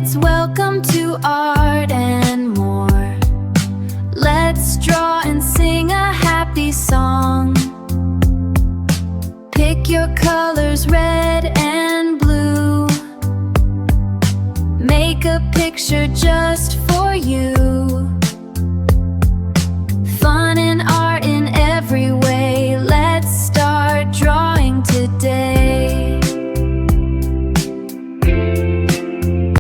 kids, welcome to Art and More. Let's draw and sing a happy song. Pick your colors, red and blue. Make a picture just for you. Fun and art in every way. Let's start drawing today.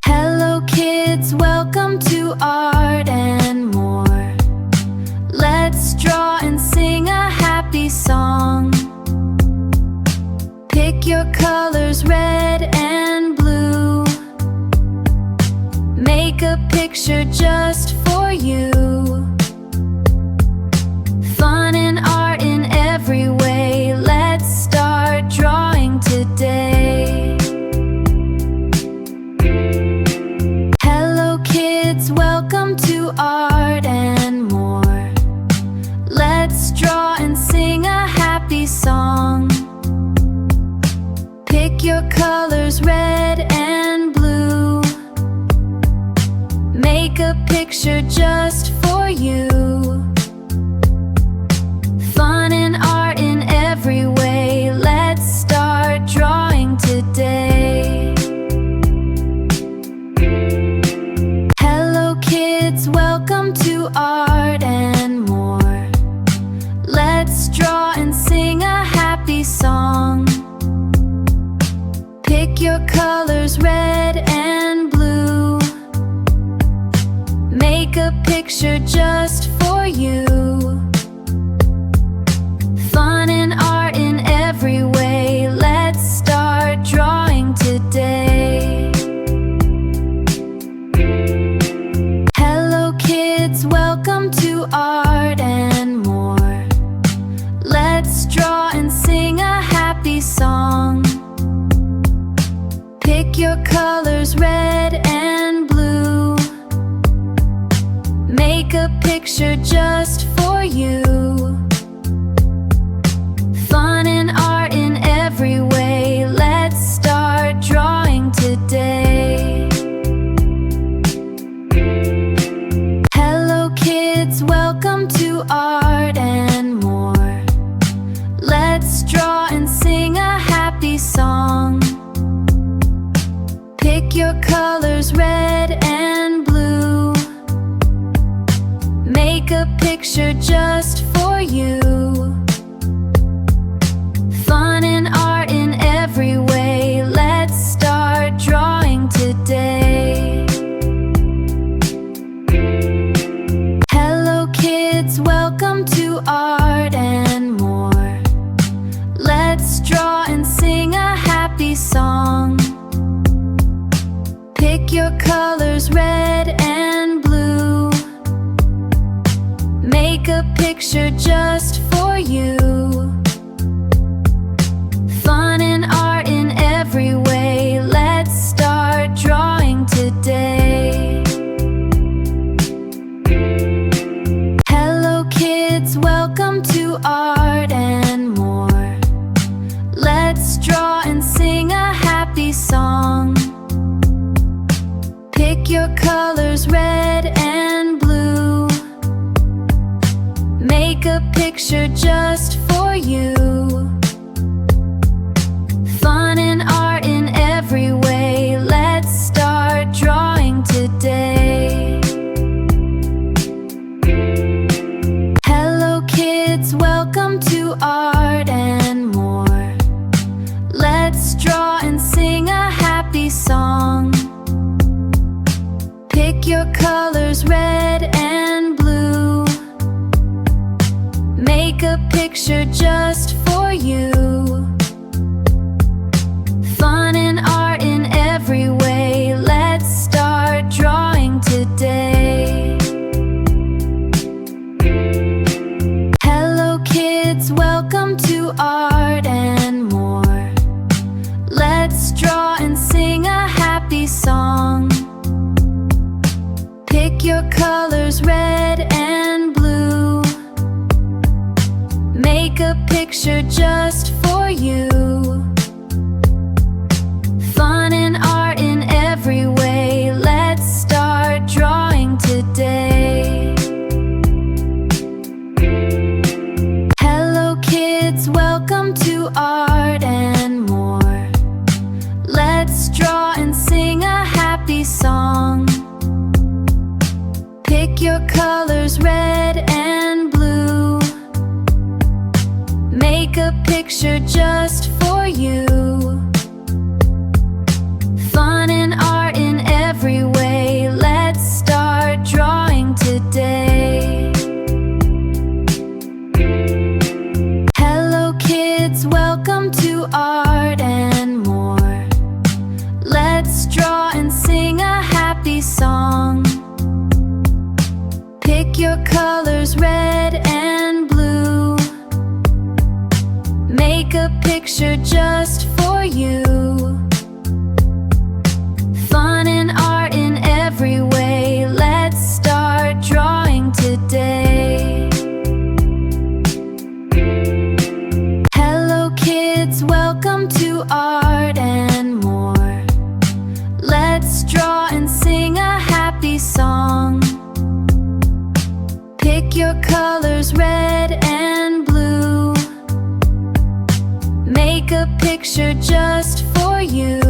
Hello kids, welcome to Art and More. Let's draw and sing a happy song. Pick your colors, red and blue. Make a picture just for you. Fun and art in every way. Let's start drawing today. Hello kids, welcome to Art and More. Let's draw and sing a happy song. Pick your colors, red and blue. Make a picture just for you. Fun and art in every way. Let's start drawing today. Hello kids, welcome to Art and More. Let's draw and sing a happy song. Pick your colors, red and blue. Make a picture just for you. Fun and art in every way. Let's start drawing today. Hello kids, welcome to Art and More. Let's draw and sing a happy song. Pick your colors, red and blue. Make a picture just for you. Fun and art in every way. Let's start drawing today. Hello kids, welcome to Art and More. Let's draw and sing a happy song. Pick your colors, red and blue. Make a picture just for you. Fun and art in every way. Let's start drawing today. Hello kids, welcome to Art and More. Let's draw and sing a happy song. Pick your colors, red and blue. Make a picture just for you. Fun and art in every way. Let's start drawing today. Hello kids, welcome to Art and More. Let's draw and sing a happy song. Pick your colors, red and blue. Make a picture just for you. Fun and art in every way. Let's start drawing today. Hello kids, welcome to Art and More. Let's draw and sing a happy song. Pick your colors, red and blue. Make a picture just for you. Fun and art in every way. Let's start drawing today. Hello kids, welcome to Art and More. Let's draw and sing a happy song. Pick your colors, red and blue. Make a picture just for you. Fun and art in every way. your colors red and blue. Make a picture just for you. Fun and art in every way. Let's start drawing today. Hello kids, welcome to Art and More. Let's draw and sing a happy song. Pick your colors red and blue. Make a picture just for you. Fun and art in every way. Let's start drawing today. Hello kids, welcome to Art and More. Let's draw and sing a happy song. Pick your colors red and blue. Make a picture just for you.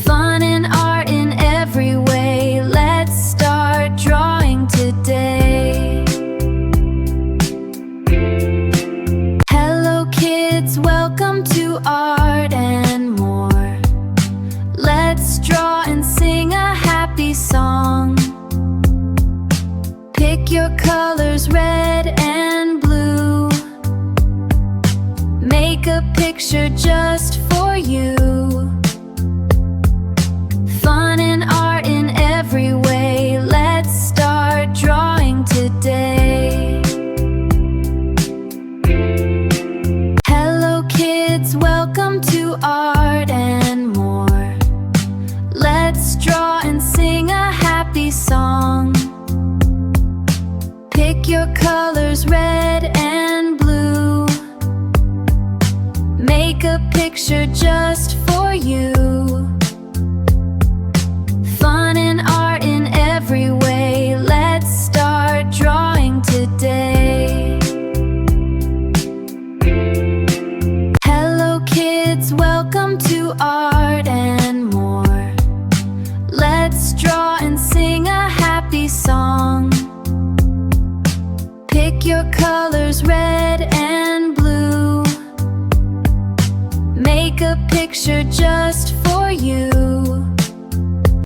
Fun and art in every way. Let's start drawing today. Hello kids, welcome to Art and More. Let's draw and sing a happy song. Pick your colors red and blue. Make a picture just for you. Fun and art in every way. Let's start drawing today. Hello kids, welcome to Art and More. Let's draw and sing a happy song. Pick your colors red and blue. Make a picture just for you. Fun and art in every way. Let's start drawing today. Hello kids, welcome to Art and More. Let's draw and sing a happy song. Pick your colors red and blue. Make a picture just